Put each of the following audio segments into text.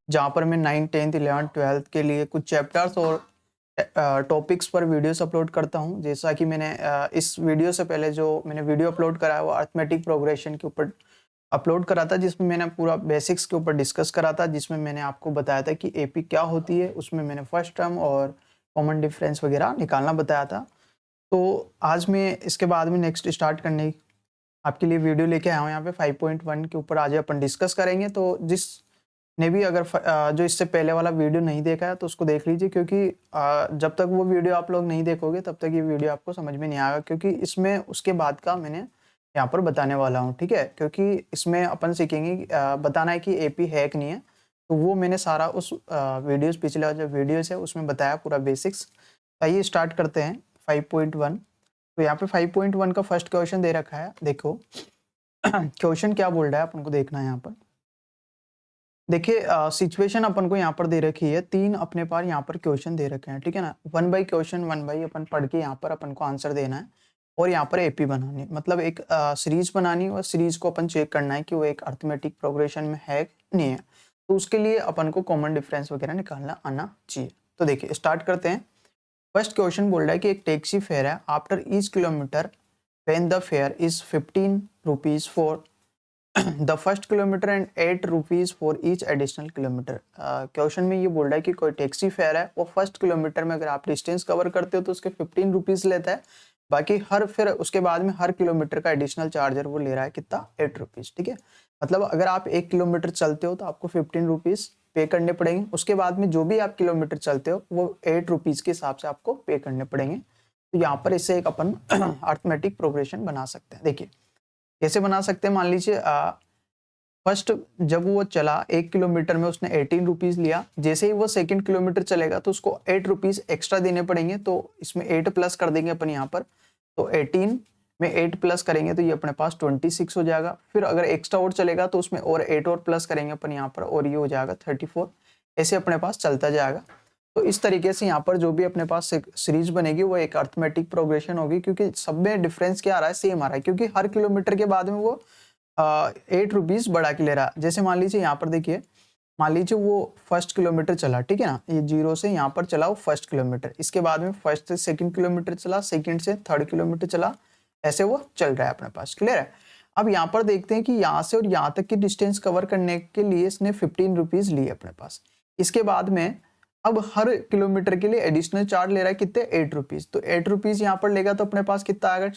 जहाँ पर मैं 9th 10th 11th 12th के लिए कुछ चैप्टर्स और टॉपिक्स पर वीडियोस अपलोड करता हूँ। जैसा कि मैंने इस वीडियो से पहले जो मैंने वीडियो अपलोड करा है वो अरिथमेटिक प्रोग्रेशन के ऊपर अपलोड करा था, जिसमें मैंने पूरा बेसिक्स के ऊपर डिस्कस करा था, जिसमें मैंने आपको बताया था कि एपी क्या होती है। उसमें मैंने फर्स्ट टर्म और कॉमन डिफरेंस वगैरह निकालना बताया था। तो आज मैं इसके बाद में नेक्स्ट स्टार्ट करने आपके लिए वीडियो लेके आया हूँ यहाँ पे 5.1 के ऊपर आज अपन डिस्कस करेंगे। तो जिसने भी अगर जो इससे पहले वाला वीडियो नहीं देखा है तो उसको देख लीजिए, क्योंकि जब तक वो वीडियो आप लोग नहीं देखोगे तब तक ये वीडियो आपको समझ में नहीं आएगा, क्योंकि इसमें उसके बाद का मैंने यहाँ पर बताने वाला हूँ, ठीक है। क्योंकि इसमें अपन सीखेंगे बताना है कि एपी है कि नहीं है। तो वो मैंने सारा उस वीडियोस पिछले जो वीडियोस है उसमें बताया पूरा बेसिक्स। आइए स्टार्ट करते हैं 5.1। तो यहाँ पे 5.1 का फर्स्ट क्वेश्चन दे रखा है, देखो क्वेश्चन क्या बोल रहा है अपन को देखना है यहाँ पर। देखिए सिचुएशन अपन को यहाँ पर दे रखी है, 3 अपने पास यहाँ पर क्वेश्चन दे रखे हैं, ठीक है ना। 1 बाई क्वेश्चन 1 बाई अपन पढ़ के यहाँ पर अपन को आंसर देना है और यहाँ पर एपी बनानी है, मतलब एक सीरीज बनानी और सीरीज को अपन चेक करना है कि वो एक अरिथमेटिक प्रोग्रेशन में है नहीं है। तो उसके लिए अपन को कॉमन डिफरेंस वगैरह निकालना आना चाहिए। तो देखिए स्टार्ट करते हैं। फर्स्ट क्वेश्चन बोल रहा है कि एक टैक्सी फेयर है after each kilometre when the fair is 15 rupees for the first kilometre and 8 rupees for each additional kilometre. Question में ये बोल रहा है कि कोई टैक्सी फेयर है, वो फर्स्ट किलोमीटर में अगर आप डिस्टेंस कवर करते हो तो उसके 15 रुपीज लेता है, बाकी फिर उसके बाद में हर किलोमीटर का एडिशनल चार्जर वो ले रहा है कितना, 8 रुपीज, ठीक है। मतलब अगर आप 1 किलोमीटर चलते हो तो आपको 15 रुपीज पे करने पड़ेंगे, उसके बाद में जो भी आप किलोमीटर चलते हो वो 8 रुपीज के हिसाब से आपको पे करने पड़ेंगे। तो यहाँ पर इससे एक अपन अरिथमेटिक प्रोग्रेशन बना सकते हैं। देखिए कैसे बना सकते हैं, मान लीजिए फर्स्ट जब वो चला 1 किलोमीटर में उसने 18 रुपीज लिया, जैसे ही वो सेकंड किलोमीटर चलेगा तो उसको 8 रुपीज एक्स्ट्रा देने पड़ेंगे। तो इसमें 8 प्लस कर देंगे अपन यहाँ पर, तो 18 में 8 प्लस करेंगे तो ये अपने पास 26 हो जाएगा। फिर अगर एक्स्ट्रा और चलेगा तो उसमें और 8 और प्लस करेंगे अपन यहाँ पर और ये हो जाएगा 34। ऐसे अपने पास चलता जाएगा। तो इस तरीके से यहाँ पर जो भी अपने पास सीरीज बनेगी वो एक अरिथमेटिक प्रोग्रेशन होगी, क्योंकि सब में डिफरेंस क्या आ रहा है, सेम आ रहा है, क्योंकि हर किलोमीटर के बाद में वो 8 रुपीज बढ़ा के ले रहा है। जैसे मान लीजिए यहाँ पर देखिए, मान लीजिए वो फर्स्ट किलोमीटर चला, ठीक है ना, ये 0 से यहाँ पर चला वो फर्स्ट किलोमीटर, इसके बाद में फर्स्ट से सेकंड किलोमीटर चला, सेकंड से थर्ड किलोमीटर चला, ऐसे वो चल रहा है अपने पास, क्लियर है। अब यहाँ पर देखते हैं कि यहाँ से और यहाँ तक की डिस्टेंस कवर करने के लिए इसने 15 रुपीज लिए अपने पास। इसके बाद में अब हर किलोमीटर के लिए एडिशनल चार्ज ले रहा है कितने, 8 रुपीज। तो 8 रुपीज यहाँ पर लेगा तो अपने पास कितना आएगा,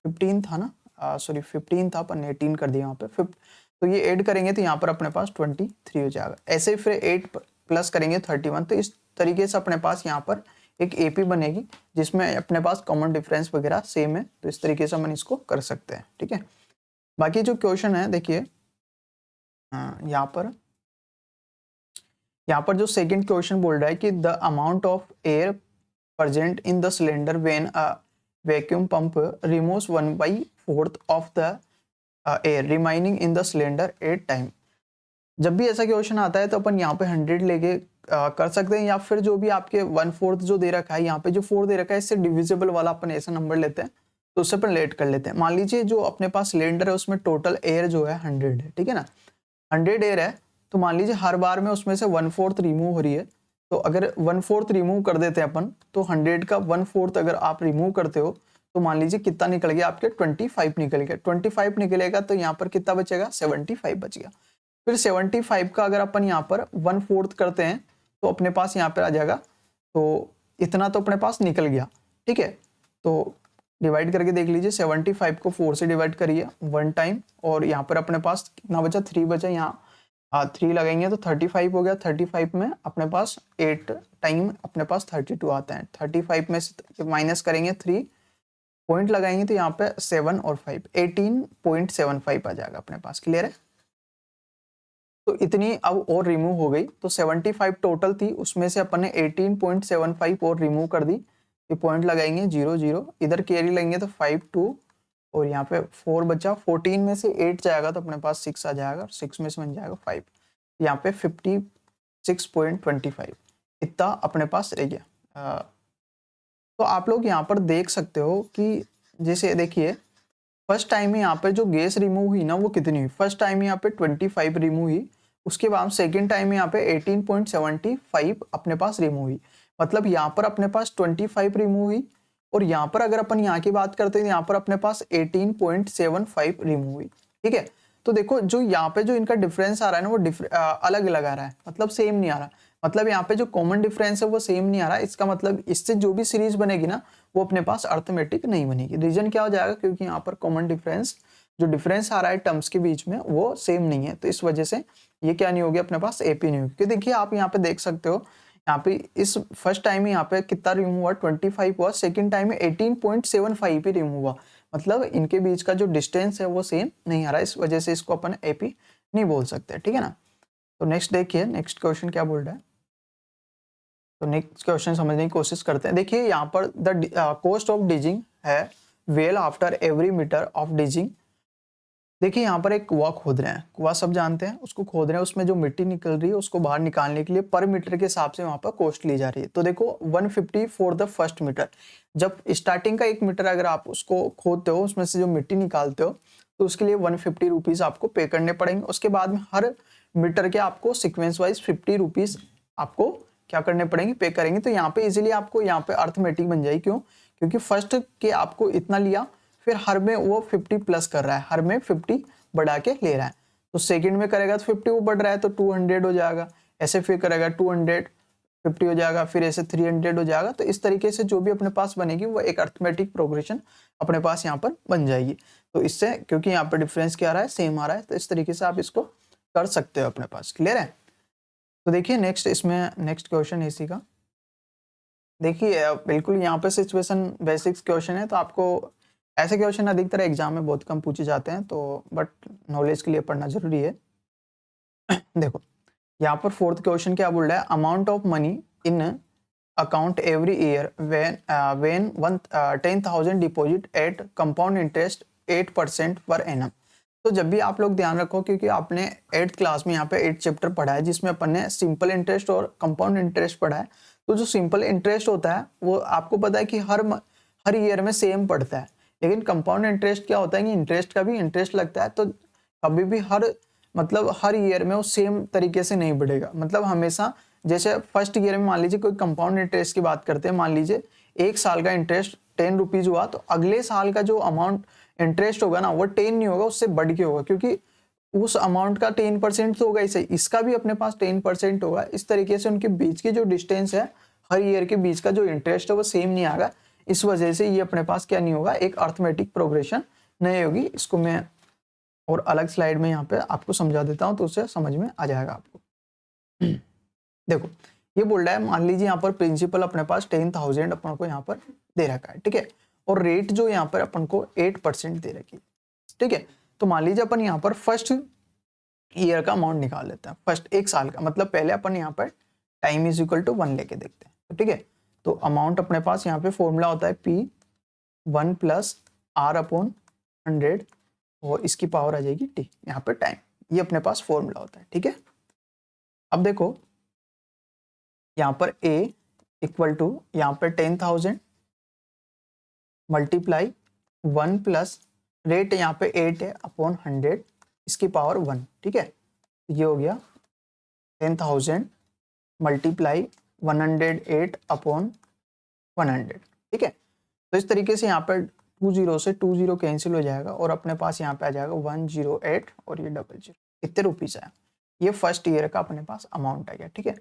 15 था ना, सॉरी 15 था, अपन 18 कर दिया यहाँ पे। तो ये ऐड करेंगे तो यहाँ पर अपने पास 23 हो जाएगा। ऐसे फिर 8 प्लस करेंगे 31। तो इस तरीके से अपने पास यहाँ पर एक एपी बनेगी जिसमें अपने पास कॉमन डिफरेंस वगैरह सेम है। तो इस तरीके से हम इसको कर सकते हैं, ठीक है। बाकी जो क्वेश्चन है देखिए यहाँ पर जो सेकंड क्वेश्चन बोल रहा है कि the amount of air present in the cylinder when a vacuum pump removes 1/4 of the air remaining in the cylinder 8 time. जब भी ऐसा क्वेश्चन आता है तो अपन यहाँ पे 100 लेके कर सकते हैं, या फिर जो भी आपके 1/4 जो दे रखा है, यहाँ पे जो 4 दे रखा है इससे डिविजिबल वाला अपन ऐसा नंबर लेते हैं, तो उससे अपन लेट कर लेते हैं। मान लीजिए जो अपने पास सिलेंडर है उसमें टोटल एयर जो है 100 है, ठीक है ना, 100 एयर है। तो मान लीजिए हर बार में उसमें से 1/4 रिमूव हो रही है, तो अगर 1/4 रिमूव कर देते हैं अपन, तो 100 का 1/4 अगर आप रिमूव करते हो तो मान लीजिए कितना निकल गया, आपके 25 निकल गया। 25 निकलेगा तो यहाँ पर कितना बचेगा, 75 बच गया। फिर 75 का अगर अपन यहाँ पर 1/4 करते हैं तो अपने पास यहाँ पर आ जाएगा, तो इतना तो अपने पास निकल गया, ठीक है। तो डिवाइड करके देख लीजिए, 75 को 4 से डिवाइड करिए 1 टाइम, और यहाँ पर अपने पास कितना बचा, 3 बचा। यहाँ 3 लगाएंगे तो 35 हो गया। 35 में अपने पास 8 टाइम अपने पास 32 आता है। 35 में से माइनस करेंगे 3 पॉइंट लगाएंगे तो यहाँ पे 7 और 5 18.75 आ जाएगा अपने पास, क्लियर है। तो इतनी अब और रिमूव हो गई, तो 75 टोटल थी, उसमें से अपन ने 18.75 और रिमूव कर दी। ये पॉइंट लगाएंगे 0 0, इधर कैरी लेंगे तो 5 2, और यहाँ पे 4 बचा। 14 में से 8 जाएगा तो अपने पास 6 आ जाएगा, 6 में से बन जाएगा 5। यहाँ पे 56.25 इतना अपने पास रह गया। तो आप लोग यहाँ पर देख सकते हो कि जैसे देखिए फर्स्ट टाइम में यहाँ पे जो गैस रिमूव हुई ना वो कितनी हुई, फर्स्ट टाइम यहाँ पे 25 रिमूव हुई, उसके बाद सेकंड टाइम यहाँ पे 18.75 अपने पास रिमूव हुई, मतलब यहाँ पर अपने पास 25 रिमूव हुई, और यहाँ पर अगर अपन यहाँ की बात करते हैं यहाँ पर अपने पास 18.75 रिमूव हुई। ठीक है, तो देखो जो यहाँ पे जो इनका डिफरेंस आ रहा है ना वो अलग अलग आ रहा है, मतलब सेम नहीं आ रहा, मतलब यहाँ पे जो कॉमन डिफरेंस है वो सेम नहीं आ रहा। इसका मतलब इससे जो भी सीरीज बनेगी ना वो अपने पास अर्थमेटिक नहीं बनेगी। रीजन क्या हो जाएगा, क्योंकि यहाँ पर कॉमन डिफरेंस जो डिफरेंस आ रहा है टर्म्स के बीच में वो सेम नहीं है, तो इस वजह से ये क्या नहीं होगी अपने पास, एपी नहीं होगी। क्योंकि देखिए आप यहाँ पे देख सकते हो यहाँ पे इस फर्स्ट टाइम ही यहाँ पे कितना रिमूव हुआ, 25 हुआ, सेकंड टाइम में 18.75 ही रिमूव हुआ, मतलब इनके बीच का जो डिस्टेंस है वो सेम नहीं आ रहा है, इस वजह से इसको अपन एपी नहीं बोल सकते। ठीक है ना, तो नेक्स्ट देखिए नेक्स्ट क्वेश्चन क्या बोल रहा है। तो नेक्स्ट क्वेश्चन समझने की कोशिश करते हैं। देखिए यहाँ पर द कॉस्ट ऑफ डिजिंग है well after every metre of digging. देखिए यहाँ पर एक कुआं खोद रहे हैं, कुआं सब जानते हैं, उसको खोद रहे हैं, उसमें जो मिट्टी निकल रही है उसको बाहर निकालने के लिए पर मीटर के हिसाब से वहां पर कॉस्ट ली जा रही है। तो देखो 150 फॉर द फर्स्ट मीटर, जब स्टार्टिंग का 1 मीटर अगर आप उसको खोदते हो उसमें से जो मिट्टी निकालते हो तो उसके लिए 150 रुपीज आपको पे करने पड़ेंगे। उसके बाद में हर मीटर के आपको सिक्वेंस वाइज 50 रुपीज आपको क्या करने पड़ेंगे, पे करेंगे। तो यहाँ पे इजिली आपको यहाँ पे अर्थमेटिक बन जाएगी। क्यों, क्योंकि फर्स्ट के आपको इतना लिया, फिर हर में वो 50 प्लस कर रहा है, हर में 50 बढ़ा के ले रहा है, तो सेकंड में करेगा तो 50 वो बढ़ रहा है तो 200 हो जाएगा, ऐसे फिर करेगा 250 हो जाएगा, फिर ऐसे 300 हो जाएगा। तो इस तरीके से जो भी अपने पास बनेगी वो एक अर्थमेटिक प्रोग्रेशन अपने पास यहाँ पर बन जाएगी। तो इससे क्योंकि यहाँ पर डिफरेंस क्या आ रहा है, सेम आ रहा है, तो इस तरीके से आप इसको कर सकते हो अपने पास। क्लियर है, तो देखिए नेक्स्ट इसमें नेक्स्ट क्वेश्चन इसी का देखिए, बिल्कुल यहाँ पे सिचुएशन बेसिक्स क्वेश्चन है, तो आपको ऐसे क्वेश्चन अधिकतर एग्जाम में बहुत कम पूछे जाते हैं, तो बट नॉलेज के लिए पढ़ना जरूरी है। देखो यहाँ पर फोर्थ क्वेश्चन क्या बोल रहा है, amount of money in account every year when 10,000 deposit eight compound interest 8% per annum. तो जब भी आप लोग ध्यान रखो, क्योंकि आपने 8th क्लास में यहाँ पे 8 चैप्टर पढ़ा है जिसमें अपन ने सिंपल इंटरेस्ट और कंपाउंड इंटरेस्ट पढ़ा है। तो जो सिंपल इंटरेस्ट होता है वो आपको पता है कि हर ईयर में सेम पड़ता है, लेकिन कंपाउंड इंटरेस्ट क्या होता है कि इंटरेस्ट का भी इंटरेस्ट लगता है, तो कभी भी हर ईयर में वो सेम तरीके से नहीं बढ़ेगा। मतलब हमेशा जैसे फर्स्ट ईयर में मान लीजिए कोई कंपाउंड इंटरेस्ट की बात करते हैं, मान लीजिए 1 साल का इंटरेस्ट 10 रुपीज हुआ, तो अगले साल का जो अमाउंट इंटरेस्ट होगा ना वो 10 नहीं होगा, उससे बढ़ के होगा, क्योंकि उस अमाउंट का 10% तो होगा ही सही, इसका भी अपने पास 10% होगा। इस तरीके से उनके बीच की जो डिस्टेंस है, हर ईयर के बीच का जो इंटरेस्ट है वो सेम नहीं आएगा, इस वजह से ये अपने पास क्या नहीं होगा, एक अर्थमेटिक प्रोग्रेशन नहीं होगी। इसको मैं और अलग स्लाइड में यहाँ पे आपको समझा देता हूँ, तो उससे समझ में आ जाएगा आपको। देखो ये बोल रहा है, मान लीजिए यहाँ पर प्रिंसिपल अपने पास 10,000 अपन को यहाँ पर दे रखा है, ठीक है, और रेट जो यहाँ पर अपन को 8% दे रखी है, ठीक है। तो मान लीजिए अपन यहाँ पर फर्स्ट ईयर का अमाउंट निकाल लेते हैं, फर्स्ट 1 साल का, मतलब पहले अपन यहाँ पर टाइम इज इक्वल टू 1 लेके देखते हैं, तो ठीक है। तो अमाउंट अपने पास यहाँ पे फॉर्मूला होता है P1 प्लस R अपॉन 100 और इसकी पावर आ जाएगी T, यहाँ पे टाइम, ये अपने पास फॉर्मूला होता है, ठीक है। अब देखो यहाँ पर A इक्वल टू यहाँ पर 10,000 मल्टीप्लाई 1 प्लस रेट यहाँ पे 8 है अपॉन 100 इसकी पावर 1, ठीक है। ये हो गया 10,000 मल्टीप्लाई 108 अपॉन 100, ठीक है। तो इस तरीके से यहाँ पर 20 से 20 कैंसिल हो जाएगा और अपने पास यहाँ पे आ जाएगा 108 और ये 00, कितने रुपीज आया, ये फर्स्ट ईयर का अपने पास अमाउंट आ गया, ठीक है।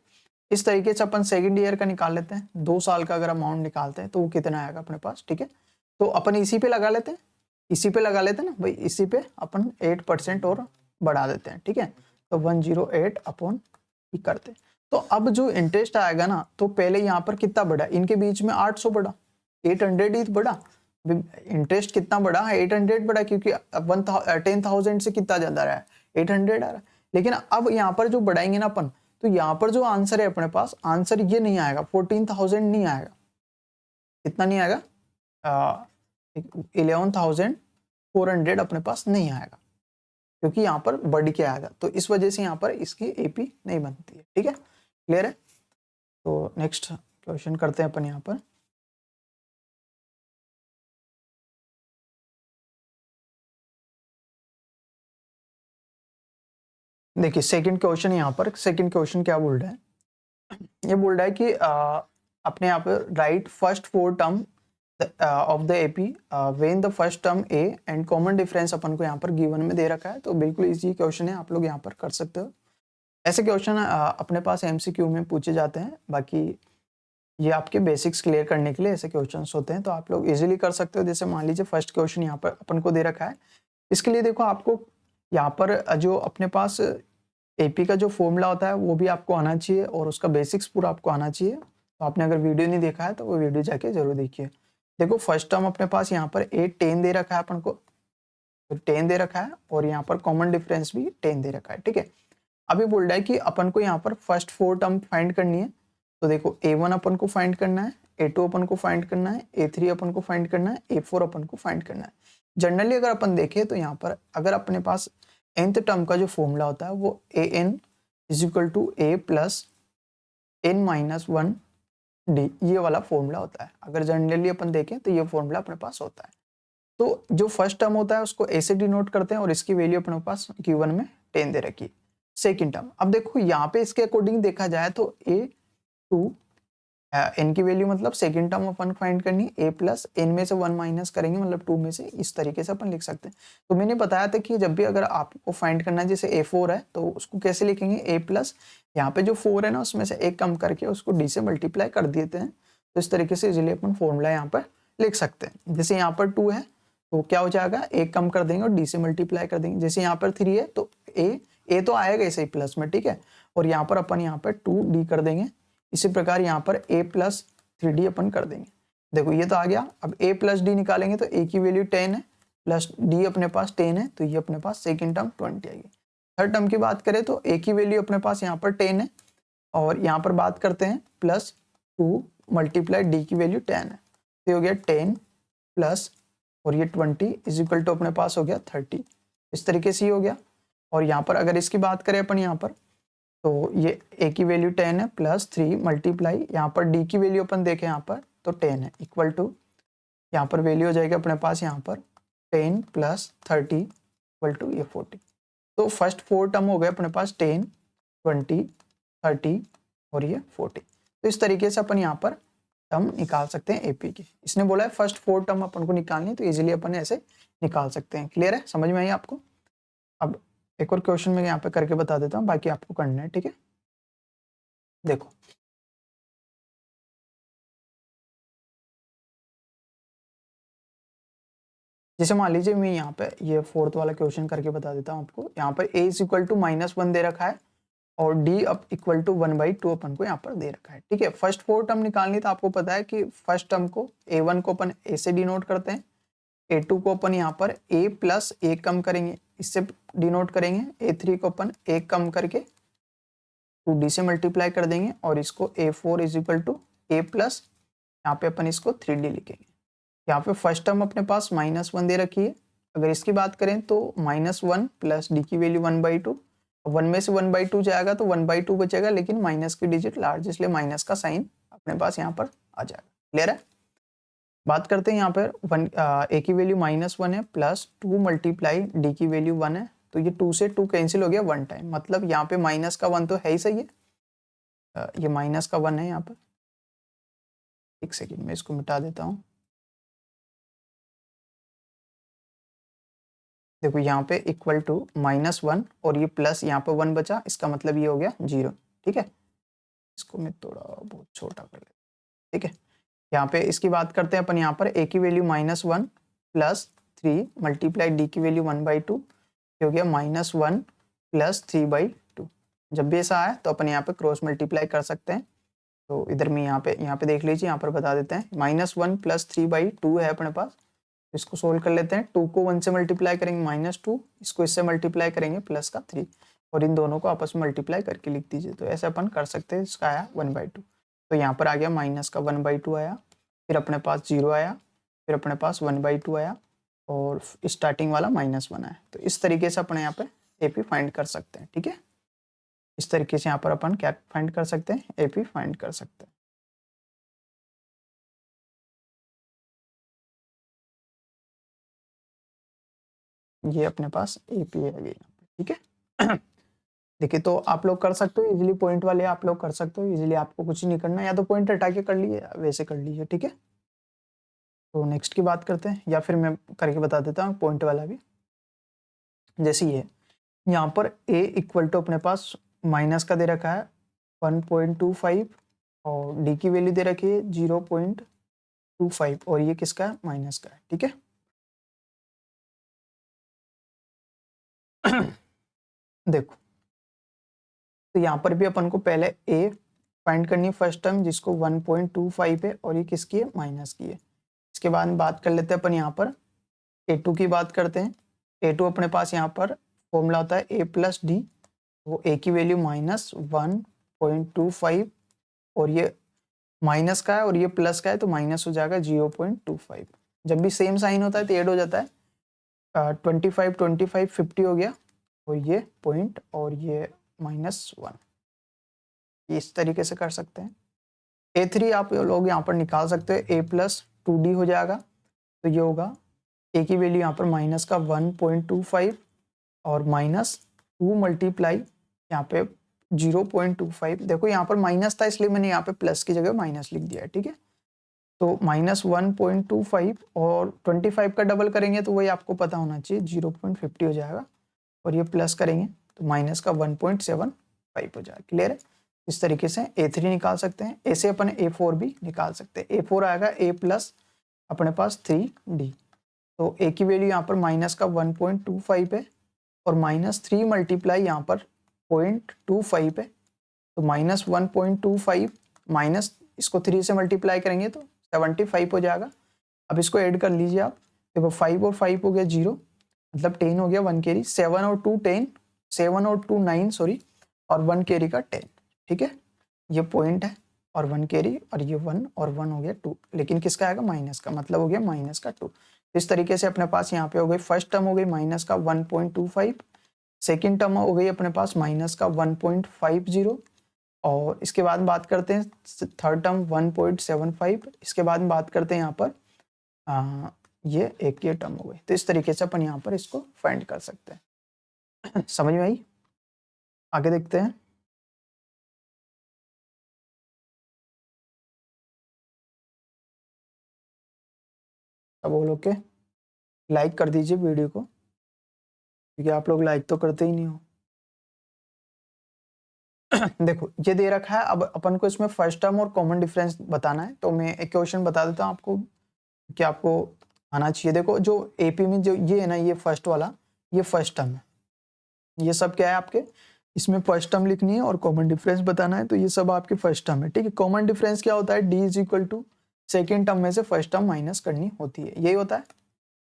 इस तरीके से अपन सेकंड ईयर का निकाल लेते हैं, 2 साल का अगर अमाउंट निकालते हैं तो वो कितना आएगा अपने पास, ठीक है। तो अपन इसी पे लगा लेते हैं, इसी पे लगा लेते हैं ना भाई, इसी पे अपन 8% और बढ़ा देते हैं, ठीक है। तो 108 अपॉन ही करते हैं। तो अब जो इंटरेस्ट आएगा ना, तो पहले यहाँ पर कितना बढ़ा, इनके बीच में 800 बढ़ा, 800 ही बढ़ा, इंटरेस्ट कितना बढ़ा, 800 बढ़ा, क्योंकि 10,000 से कितना ज्यादा रहा है, 800 आ रहा है। लेकिन अब यहाँ पर जो बढ़ाएंगे ना अपन, तो यहाँ पर जो आंसर है अपने पास, आंसर ये नहीं आएगा, 14,000 नहीं आएगा, कितना नहीं आएगा, 11,400 अपने पास नहीं आएगा, क्योंकि यहाँ पर बढ़ के आएगा, तो इस वजह से यहाँ पर इसकी एपी नहीं बनती है, ठीक है। क्लियर है, तो नेक्स्ट क्वेश्चन करते हैं अपन यहाँ पर। देखिए सेकंड क्वेश्चन, यहाँ पर सेकंड क्वेश्चन क्या बोल रहा है, ये बोल रहा है कि अपने यहाँ पे right first four term of the AP when the first term A and common difference अपन को यहाँ पर गिवन में दे रखा है। तो बिल्कुल इजी क्वेश्चन है, आप लोग यहाँ पर कर सकते हो। ऐसे क्वेश्चन अपने पास एमसीक्यू में पूछे जाते हैं, बाकी ये आपके बेसिक्स क्लियर करने के लिए ऐसे क्वेश्चंस होते हैं, तो आप लोग इजीली कर सकते हो। जैसे मान लीजिए फर्स्ट क्वेश्चन यहाँ पर अपन को दे रखा है, इसके लिए देखो आपको यहाँ पर जो अपने पास एपी का जो फॉर्मूला होता है वो भी आपको आना चाहिए और उसका बेसिक्स पूरा आपको आना चाहिए। तो आपने अगर वीडियो नहीं देखा है तो वो वीडियो जाके जरूर देखिए। देखो फर्स्ट टर्म अपने पास यहाँ पर ए 10 दे रखा है अपन को, तो 10 दे रखा है और यहाँ पर कॉमन डिफरेंस भी 10 दे रखा है, ठीक है। अभी बोल रहा है कि अपन को यहाँ पर फर्स्ट फोर टर्म फाइंड करनी है। तो देखो A1 अपन को फाइंड करना है, A2 अपन को फाइंड करना है, A3 अपन को फाइंड करना है, A4 अपन को फाइंड करना है। जनरली अगर अपन देखें तो यहाँ पर अगर अपने पास nth टर्म का जो फॉर्मूला होता है वो an is equal to a plus n minus 1 d, ये वाला फॉर्मूला होता है। अगर जनरली अपन देखें तो ये फॉर्मूला अपने पास होता है। तो जो फर्स्ट टर्म होता है उसको a से डिनोट करते हैं और इसकी वैल्यू अपने पास गिवन में 10 दे रखी है। सेकेंड टर्म, अब देखो यहाँ पे इसके अकॉर्डिंग देखा जाए तो a2 n की वैल्यू मतलब सेकंड टर्म अपन फाइंड करनी, a प्लस n में से 1 माइनस करेंगे मतलब 2 में से, इस तरीके से अपन लिख सकते हैं। तो मैंने बताया था कि जब भी अगर आपको फाइंड करना है, जैसे a4 है तो उसको कैसे लिखेंगे, a प्लस यहाँ पे जो 4 है ना उसमें से एक कम करके उसको d से मल्टीप्लाई कर देते हैं। तो इस तरीके से इजिली अपन फॉर्मूला यहाँ पर लिख सकते हैं। जैसे यहाँ पर 2 है तो क्या हो जाएगा, एक कम कर देंगे और d से मल्टीप्लाई कर देंगे। जैसे यहाँ पर 3 है तो a तो आएगा ऐसे ही प्लस में, ठीक है, और यहाँ पर अपन यहाँ पर 2d कर देंगे। इसी प्रकार यहाँ पर a प्लस 3d अपन कर देंगे। देखो ये तो आ गया। अब a प्लस डी निकालेंगे तो a की वैल्यू 10 है प्लस d अपने पास 10 है, तो ये अपने पास सेकंड टर्म 20 आएगी। थर्ड टर्म की बात करें तो a की वैल्यू अपने पास यहाँ पर 10 है और यहाँ पर बात करते हैं प्लस 2 मल्टीप्लाई d की वैल्यू 10 है, तो हो गया 10 प्लस और ये 20 इज इक्वल टू अपने पास हो गया 30। इस तरीके से ही हो गया। और यहाँ पर अगर इसकी बात करें अपन यहाँ पर तो ये a की वैल्यू 10 है प्लस 3 मल्टीप्लाई यहाँ पर d की वैल्यू अपन देखें यहाँ पर तो 10 है इक्वल टू यहाँ पर वैल्यू हो जाएगी अपने पास यहाँ पर 10 प्लस 30 इक्वल टू ये 40। तो फर्स्ट फोर टर्म हो गए अपने पास 10, 20, 30 और ये 40। तो इस तरीके से अपन यहाँ पर टर्म निकाल सकते हैं एपी की। इसने बोला है फर्स्ट फोर टर्म अपन को निकालनी है, तो इजीली अपन ऐसे निकाल सकते हैं। क्लियर है, समझ में आई आपको। अब एक और क्वेश्चन मैं यहाँ पे करके बता देता हूँ, बाकी आपको करना है, ठीक है। देखो जैसे मान लीजिए मैं यहाँ पे ये फोर्थ वाला क्वेश्चन करके बता देता हूँ आपको। यहाँ पर a इज इक्वल टू -1 दे रखा है और d अब इक्वल टू 1/2 अपन को यहाँ पर दे रखा है, ठीक है। फर्स्ट फोर टर्म निकालनी तो आपको पता है कि फर्स्ट टर्म को a1 को अपन a से डिनोट करते हैं, a2 को अपन यहाँ पर a प्लस एक कम करेंगे इससे डिनोट करेंगे, a3 को अपन एक कम करके 2d से मल्टीप्लाई कर देंगे और इसको a4 is equal to a plus यहाँ पे अपन इसको 3d लिखेंगे। यहाँ पे फर्स्ट टर्म अपने पास -1 दे रखी है। अगर इसकी बात करें तो -1 प्लस डी की वैल्यू 1/2, 1 में से 1/2 जाएगा तो 1/2 बचेगा, लेकिन माइनस की डिजिट लार्ज इसलिए माइनस का साइन अपने पास यहाँ पर आ जाएगा। क्लियर है। बात करते हैं यहाँ पर ए की वैल्यू -1 है प्लस 2 मल्टीप्लाई डी की वैल्यू 1 है, तो ये 2 से 2 कैंसिल हो गया 1 टाइम, मतलब यहाँ पे माइनस का 1 तो है ही सही है। ये माइनस का 1 है यहाँ पर। एक सेकेंड में इसको मिटा देता हूँ। देखो यहाँ पे इक्वल टू -1 और ये प्लस यहाँ पे 1 बचा, इसका मतलब ये हो गया 0, ठीक है। इसको मैं थोड़ा बहुत छोटा कर लेता हूँ, ठीक है। यहाँ पे इसकी बात करते हैं अपन, यहाँ पर a की वैल्यू -1 प्लस 3 मल्टीप्लाई डी की वैल्यू 1/2 हो गया -1 प्लस 3/2। जब भी ऐसा आए तो अपन यहाँ पे क्रॉस मल्टीप्लाई कर सकते हैं। तो इधर में यहाँ पे देख लीजिए, यहाँ पर बता देते हैं -1 प्लस 3/2 है अपने पास। इसको सोल्व कर लेते हैं। 2 को 1 से मल्टीप्लाई करेंगे -2, इसको इससे मल्टीप्लाई करेंगे प्लस का 3 और इन दोनों को आपस में मल्टीप्लाई करके लिख दीजिए। तो ऐसे अपन कर सकते हैं। इसका आया 1/2, तो यहाँ पर आ गया माइनस का 1/2 आया, फिर अपने पास 0 आया, फिर अपने पास 1/2 आया और स्टार्टिंग वाला -1 आया। तो इस तरीके से अपने यहाँ पे एपी फाइंड कर सकते हैं, ठीक है। इस तरीके से यहाँ पर अपन क्या फाइंड कर सकते हैं, एपी फाइंड कर सकते हैं। ये अपने पास एपी आ गई, ठीक है। देखिए तो आप लोग कर सकते हो इजीली, पॉइंट वाले आप लोग कर सकते हो इजीली, आपको कुछ नहीं करना, या तो पॉइंट हटा के कर लिए वैसे कर लीजिए, ठीक है। तो नेक्स्ट की बात करते हैं, या फिर मैं करके बता देता हूँ पॉइंट वाला भी। जैसे ये यहाँ पर a इक्वल टू अपने पास माइनस का दे रखा है 1.25 और d की वैल्यू दे रखी है 0.25 और ये किसका है, माइनस का है, ठीक है। देखो तो यहाँ पर भी अपन को पहले a फाइंड करनी है फर्स्ट टर्म, जिसको 1.25 है और ये किसकी है, माइनस की है। इसके बाद में बात कर लेते हैं अपन यहाँ पर a2 की बात करते हैं। a2 अपने पास यहाँ पर फॉर्मूला होता है a प्लस डी, वो a की वैल्यू -1.25 और ये माइनस का है और ये प्लस का है तो माइनस हो जाएगा 0.25। जब भी सेम साइन होता है तो ऐड हो जाता है 25 25 50 हो गया और ये पॉइंट और ये -1, इस तरीके से कर सकते हैं। a3 आप लोग यहाँ पर निकाल सकते हो, a प्लस 2d हो जाएगा, तो ये होगा a की वैल्यू यहाँ पर माइनस का 1.25 और -2 मल्टीप्लाई यहाँ पे 0.25। देखो यहाँ पर माइनस था इसलिए मैंने यहाँ पे प्लस की जगह माइनस लिख दिया है, ठीक है। तो -1.25 और 25 का डबल करेंगे तो वही आपको पता होना चाहिए 0.50 हो जाएगा और ये प्लस करेंगे तो माइनस का 1.75 हो जाएगा। क्लियर है। इस तरीके से a3 निकाल सकते हैं, ऐसे अपन a4 भी निकाल सकते हैं। a4 आएगा a प्लस अपने पास 3d, तो a की वैल्यू यहाँ पर माइनस का 1.25 है और -3 मल्टीप्लाई यहाँ पर 0.25 है तो -1.25 माइनस इसको 3 से मल्टीप्लाई करेंगे तो 75 हो जाएगा। अब इसको ऐड कर लीजिए आप, देखो 5 और 5 हो गया 0, मतलब 10 हो गया 1 कैरी, 7 और 2 10, 7 और 2 9 सॉरी, और 1 कैरी का 10, ठीक है। ये पॉइंट है और 1 कैरी और ये 1 और 1 हो गया 2, लेकिन किसका आएगा, माइनस का, मतलब हो गया माइनस का 2। इस तरीके से अपने पास यहाँ पे हो गई फर्स्ट टर्म हो गई माइनस का 1.25, सेकेंड टर्म हो गई अपने पास माइनस का 1.50 और इसके बाद बात करते हैं थर्ड टर्म 1.75। इसके बाद में बात करते हैं यहाँ पर ये एक ये टर्म हो गई। तो इस तरीके से अपन यहाँ पर इसको फाइंड कर सकते हैं। समझ में आई। आगे देखते हैं। अब वो लोग के लाइक कर दीजिए वीडियो को, क्योंकि आप लोग लाइक तो करते ही नहीं हो। देखो ये दे रखा है, अब अपन को इसमें फर्स्ट टर्म और कॉमन डिफरेंस बताना है, तो मैं एक क्वेश्चन बता देता हूँ आपको कि आपको आना चाहिए। देखो जो एपी में जो ये है ना, ये फर्स्ट वाला, ये फर्स्ट टर्म है, ये सब क्या है आपके, इसमें फर्स्ट टर्म लिखनी है और कॉमन डिफरेंस बताना है, तो ये सब आपके फर्स्ट टर्म है, ठीक है। कॉमन डिफरेंस क्या होता है, D is equal to second term में से फर्स्ट टर्म माइनस करनी होती है, यही होता है।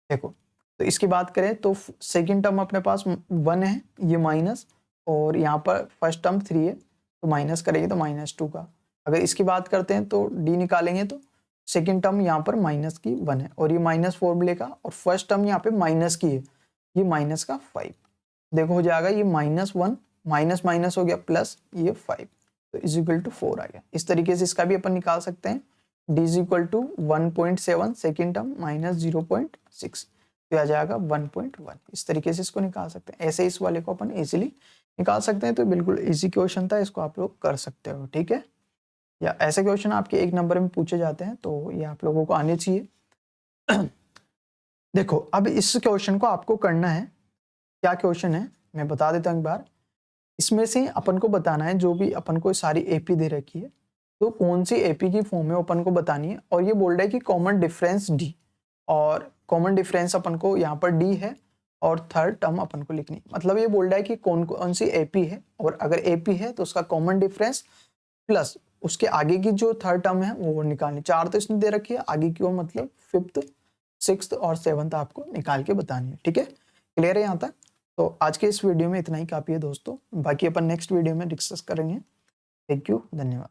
देखो तो इसकी बात करें तो सेकेंड टर्म अपने पास 1 है, ये माइनस, और यहाँ पर फर्स्ट टर्म 3 है तो माइनस करेंगे तो -2 का। अगर इसकी बात करते हैं तो डी निकालेंगे तो सेकेंड टर्म यहाँ पर माइनस की 1 है और ये माइनस फॉर्मूले का, और फर्स्ट टर्म यहाँ पे माइनस की है, ये माइनस का 5। देखो हो जाएगा ये -1 माइनस माइनस हो गया प्लस ये 5, तो इज इक्वल टू 4 आ गया। इस तरीके से इसका भी अपन निकाल सकते हैं, D is equal to 1.7 second term minus 0.6, तो आ जाएगा 1.1। इस तरीके से इसको निकाल सकते हैं। ऐसे इस वाले को अपन इजीली निकाल सकते हैं। तो बिल्कुल इजी क्वेश्चन था, इसको आप लोग कर सकते हो, ठीक है। या ऐसे क्वेश्चन आपके 1 नंबर में पूछे जाते हैं, तो ये आप लोगों को आने चाहिए। देखो अब इस क्वेश्चन को आपको करना है, क्या क्वेश्चन है मैं बता देता हूँ एक बार। इसमें से अपन को बताना है, जो भी अपन को सारी एपी दे रखी है तो कौन सी एपी की फॉर्म में अपन को बतानी है, और ये बोल रहा है कि कॉमन डिफरेंस डी, और कॉमन डिफरेंस अपन को यहाँ पर डी है और थर्ड टर्म अपन को लिखनी, मतलब ये बोल रहा है कि कौन कौन सी एपी है, और अगर एपी है तो उसका कॉमन डिफरेंस प्लस उसके आगे की जो थर्ड टर्म है वो निकालनी। 4 तो इसने दे रखी है, आगे की वो मतलब 5th 6th और 7th आपको निकाल के बतानी है, ठीक है। क्लियर है यहाँ तक। तो आज के इस वीडियो में इतना ही काफ़ी है दोस्तों, बाकी अपन नेक्स्ट वीडियो में डिस्कस करेंगे। थैंक यू, धन्यवाद।